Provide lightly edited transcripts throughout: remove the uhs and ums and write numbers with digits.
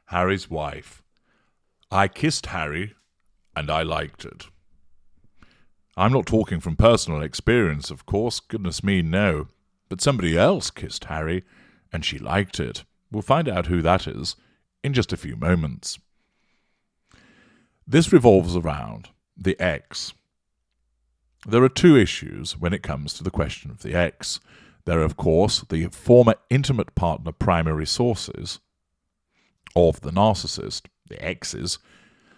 Harry's wife. I kissed Harry, and I liked it. I'm not talking from personal experience, of course. Goodness me, no. But somebody else kissed Harry, and she liked it. We'll find out who that is in just a few moments. This revolves around the ex. There are two issues when it comes to the question of the ex. There are, of course, the former intimate partner primary sources of the narcissist, the exes,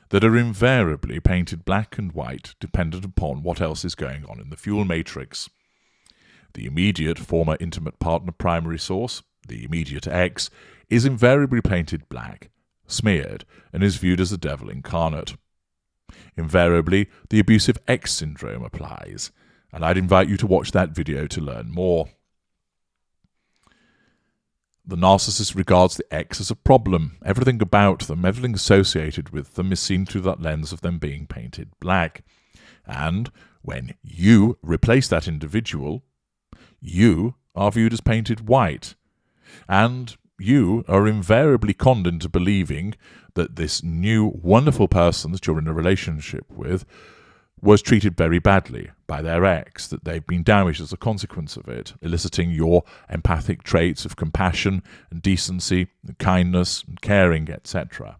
that are invariably painted black and white dependent upon what else is going on in the fuel matrix. The immediate former intimate partner primary source, the immediate ex, is invariably painted black, smeared, and is viewed as the devil incarnate. Invariably, the abusive ex syndrome applies, and I'd invite you to watch that video to learn more. The narcissist regards the ex as a problem. Everything about them, everything associated with them is seen through that lens of them being painted black. And when you replace that individual, you are viewed as painted white. And you are invariably conned into believing that this new wonderful person that you're in a relationship with was treated very badly by their ex, that they've been damaged as a consequence of it, eliciting your empathic traits of compassion and decency and kindness and caring, etc.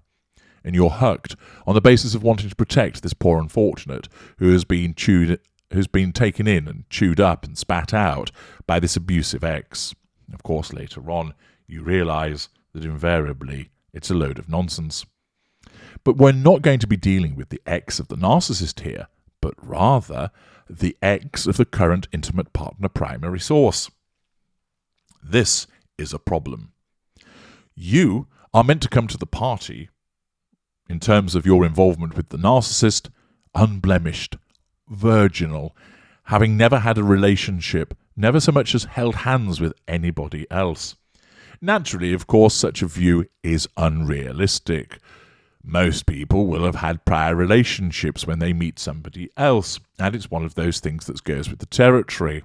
And you're hooked on the basis of wanting to protect this poor unfortunate who has been taken in and chewed up and spat out by this abusive ex. Of course, later on, you realise that invariably it's a load of nonsense. But we're not going to be dealing with the ex of the narcissist here, but rather the ex of the current intimate partner primary source. This is a problem. You are meant to come to the party, in terms of your involvement with the narcissist, unblemished, virginal, having never had a relationship, never so much as held hands with anybody else. Naturally, of course, such a view is unrealistic. Most people will have had prior relationships when they meet somebody else, and it's one of those things that goes with the territory.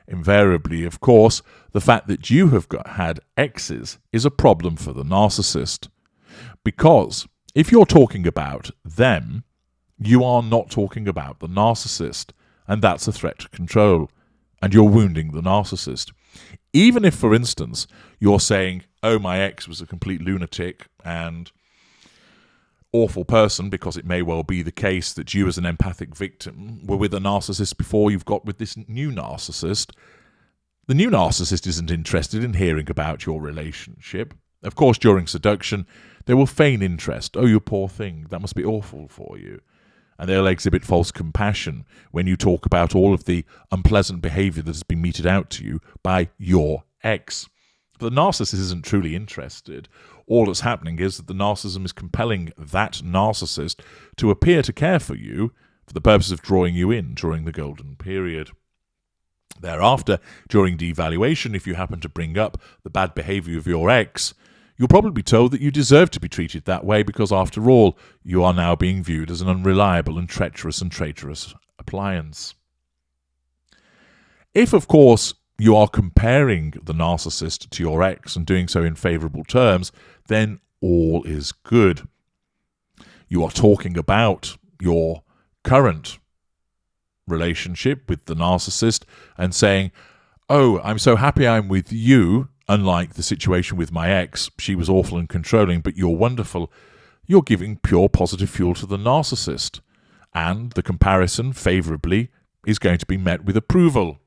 Invariably, of course, the fact that you have had exes is a problem for the narcissist. Because if you're talking about them, you are not talking about the narcissist, and that's a threat to control, and you're wounding the narcissist. Even if, for instance, you're saying, oh, my ex was a complete lunatic and awful person, because it may well be the case that you as an empathic victim were with a narcissist before you've got with this new narcissist. The new narcissist isn't interested in hearing about your relationship. Of course, during seduction, they will feign interest. Oh, you poor thing, that must be awful for you. And they'll exhibit false compassion when you talk about all of the unpleasant behaviour that has been meted out to you by your ex. But the narcissist isn't truly interested. All that's happening is that the narcissism is compelling that narcissist to appear to care for you for the purpose of drawing you in during the golden period. Thereafter, during devaluation, if you happen to bring up the bad behaviour of your ex, you'll probably be told that you deserve to be treated that way because, after all, you are now being viewed as an unreliable and traitorous appliance. If, of course, you are comparing the narcissist to your ex and doing so in favourable terms, then all is good. You are talking about your current relationship with the narcissist and saying, oh, I'm so happy I'm with you, unlike the situation with my ex. She was awful and controlling, but you're wonderful. You're giving pure positive fuel to the narcissist, and the comparison, favourably, is going to be met with approval.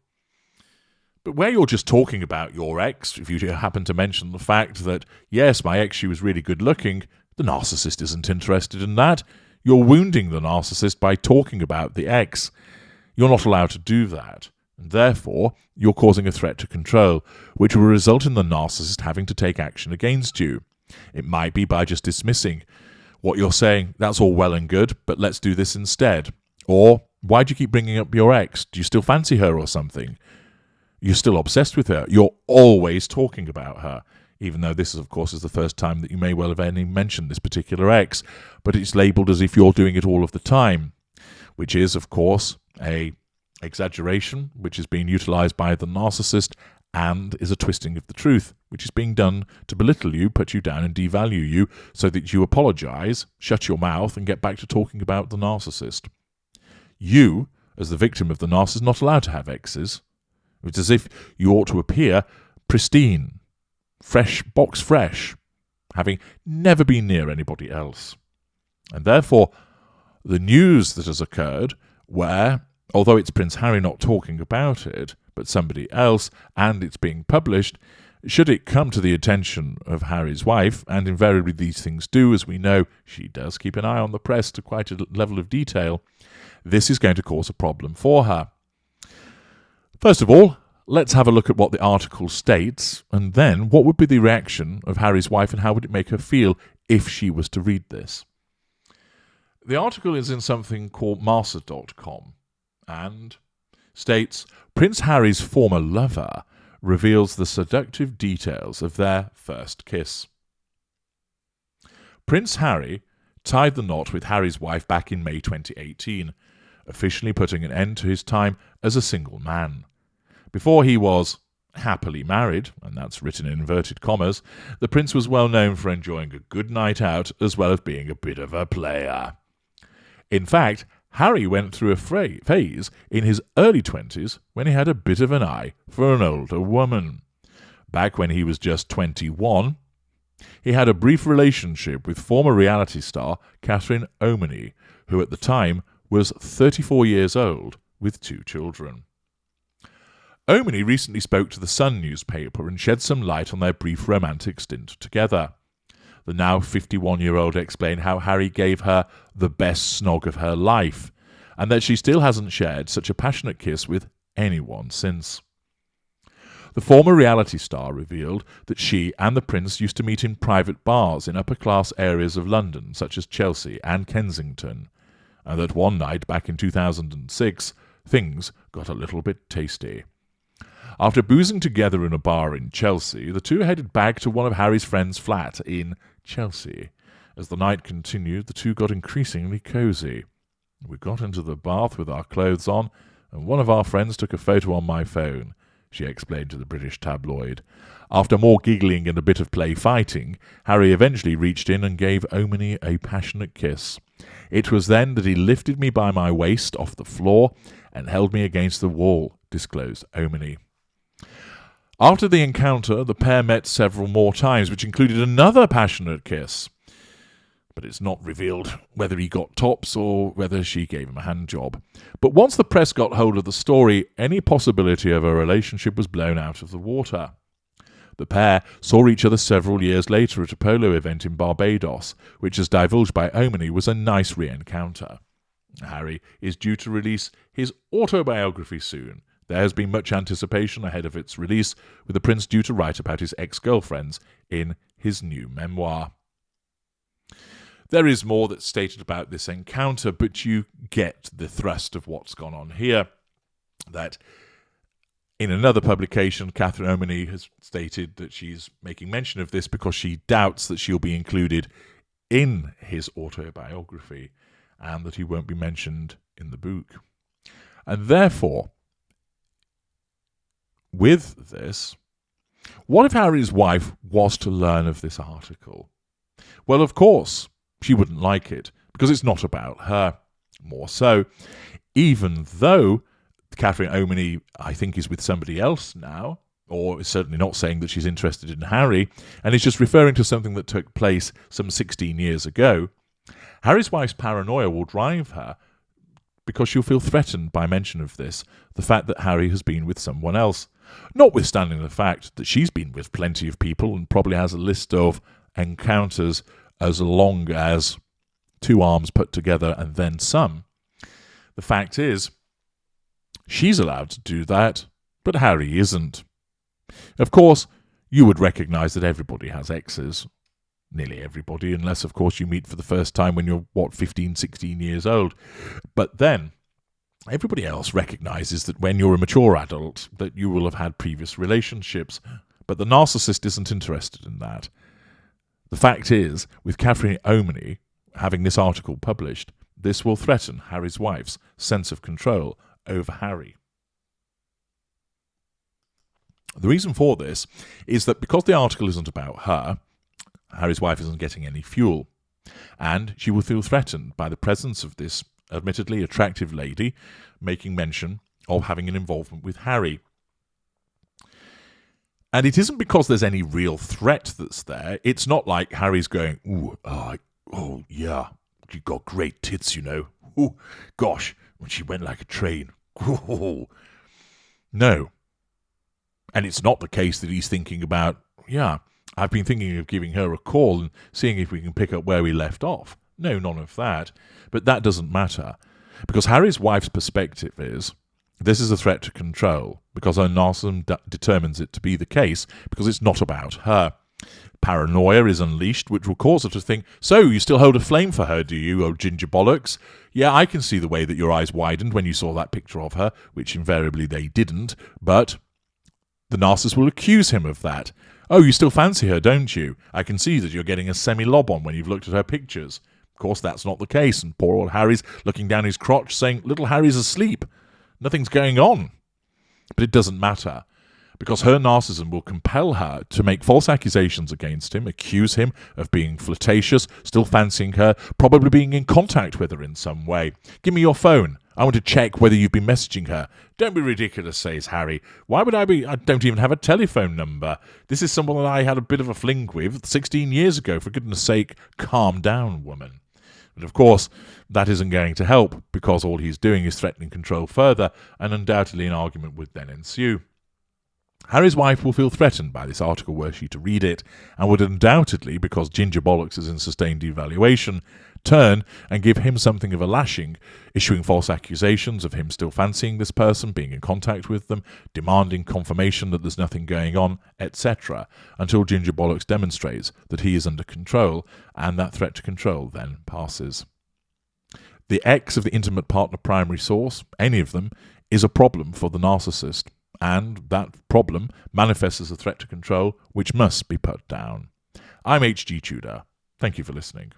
But where you're just talking about your ex, if you happen to mention the fact that, yes, my ex, she was really good looking, the narcissist isn't interested in that. You're wounding the narcissist by talking about the ex. You're not allowed to do that. And therefore, you're causing a threat to control, which will result in the narcissist having to take action against you. It might be by just dismissing what you're saying. That's all well and good, but let's do this instead. Or, why do you keep bringing up your ex? Do you still fancy her or something? You're still obsessed with her. You're always talking about her, even though this, of course, is the first time that you may well have any mentioned this particular ex, but it's labelled as if you're doing it all of the time, which is, of course, a exaggeration which is being utilised by the narcissist and is a twisting of the truth, which is being done to belittle you, put you down and devalue you so that you apologise, shut your mouth and get back to talking about the narcissist. You, as the victim of the narcissist, not allowed to have exes. It's as if you ought to appear pristine, fresh, box fresh, having never been near anybody else. And therefore, the news that has occurred where, although it's Prince Harry not talking about it, but somebody else, and it's being published, should it come to the attention of Harry's wife, and invariably these things do, as we know, she does keep an eye on the press to quite a level of detail, this is going to cause a problem for her. First of all, let's have a look at what the article states, and then what would be the reaction of Harry's wife and how would it make her feel if she was to read this. The article is in something called Markle.com and states, Prince Harry's former lover reveals the seductive details of their first kiss. Prince Harry tied the knot with Harry's wife back in May 2018, officially putting an end to his time as a single man. Before he was happily married, and that's written in inverted commas, the prince was well known for enjoying a good night out as well as being a bit of a player. In fact, Harry went through a phase in his early 20s when he had a bit of an eye for an older woman. Back when he was just 21, he had a brief relationship with former reality star Catherine Omaney, who at the time was 34 years old with 2 children. Omaney recently spoke to the Sun newspaper and shed some light on their brief romantic stint together. The now 51-year-old explained how Harry gave her the best snog of her life, and that she still hasn't shared such a passionate kiss with anyone since. The former reality star revealed that she and the prince used to meet in private bars in upper-class areas of London, such as Chelsea and Kensington, and that one night back in 2006, things got a little bit tasty. After boozing together in a bar in Chelsea, the two headed back to one of Harry's friends' flat in Chelsea. As the night continued, the two got increasingly cosy. We got into the bath with our clothes on, and one of our friends took a photo on my phone, she explained to the British tabloid. After more giggling and a bit of play fighting, Harry eventually reached in and gave Omaney a passionate kiss. It was then that he lifted me by my waist off the floor and held me against the wall, disclosed Omaney. After the encounter, the pair met several more times, which included another passionate kiss. But it's not revealed whether he got tops or whether she gave him a hand job. But once the press got hold of the story, any possibility of a relationship was blown out of the water. The pair saw each other several years later at a polo event in Barbados, which, as divulged by Omaney, was a nice re-encounter. Harry is due to release his autobiography soon. There has been much anticipation ahead of its release, with the prince due to write about his ex-girlfriends in his new memoir. There is more that's stated about this encounter, but you get the thrust of what's gone on here. That in another publication, Catherine Omaney has stated that she's making mention of this because she doubts that she'll be included in his autobiography and that he won't be mentioned in the book. And therefore, with this, what if Harry's wife was to learn of this article? Well, of course, she wouldn't like it, because it's not about her. More so, even though Catherine Omaney, I think, is with somebody else now, or is certainly not saying that she's interested in Harry, and is just referring to something that took place some 16 years ago, Harry's wife's paranoia will drive her because she'll feel threatened by mention of this, the fact that Harry has been with someone else, notwithstanding the fact that she's been with plenty of people and probably has a list of encounters as long as 2 arms put together and then some. The fact is, she's allowed to do that, but Harry isn't. Of course, you would recognise that everybody has exes. Nearly everybody, unless, of course, you meet for the first time when you're, 15, 16 years old. But then, everybody else recognises that when you're a mature adult, that you will have had previous relationships. But the narcissist isn't interested in that. The fact is, with Catherine Omaney having this article published, this will threaten Harry's wife's sense of control over Harry. The reason for this is that because the article isn't about her, Harry's wife isn't getting any fuel, and she will feel threatened by the presence of this admittedly attractive lady making mention of having an involvement with Harry. And it isn't because there's any real threat that's there. It's not like Harry's going, oh yeah, she got great tits, you know. Oh, gosh, when she went like a train. Oh. No. And it's not the case that he's thinking about, yeah, I've been thinking of giving her a call and seeing if we can pick up where we left off. No, none of that. But that doesn't matter. Because Harry's wife's perspective is, this is a threat to control, because her narcissism determines it to be the case, because it's not about her. Paranoia is unleashed, which will cause her to think, so you still hold a flame for her, do you, oh ginger bollocks? Yeah, I can see the way that your eyes widened when you saw that picture of her, which invariably they didn't, but the narcissist will accuse him of that. Oh, you still fancy her, don't you? I can see that you're getting a semi-lob on when you've looked at her pictures. Of course, that's not the case, and poor old Harry's looking down his crotch saying, little Harry's asleep. Nothing's going on. But it doesn't matter, because her narcissism will compel her to make false accusations against him, accuse him of being flirtatious, still fancying her, probably being in contact with her in some way. Give me your phone. I want to check whether you've been messaging her. Don't be ridiculous, says Harry. Why would I be? I don't even have a telephone number. This is someone that I had a bit of a fling with 16 years ago. For goodness sake, calm down, woman. But of course, that isn't going to help, because all he's doing is threatening control further, and undoubtedly an argument would then ensue. Harry's wife will feel threatened by this article were she to read it, and would undoubtedly, because Ginger Bollocks is in sustained devaluation, turn and give him something of a lashing, issuing false accusations of him still fancying this person, being in contact with them, demanding confirmation that there's nothing going on, etc., until Ginger Bollocks demonstrates that he is under control, and that threat to control then passes. The X of the intimate partner primary source, any of them, is a problem for the narcissist, and that problem manifests as a threat to control which must be put down. I'm H.G. Tudor. Thank you for listening.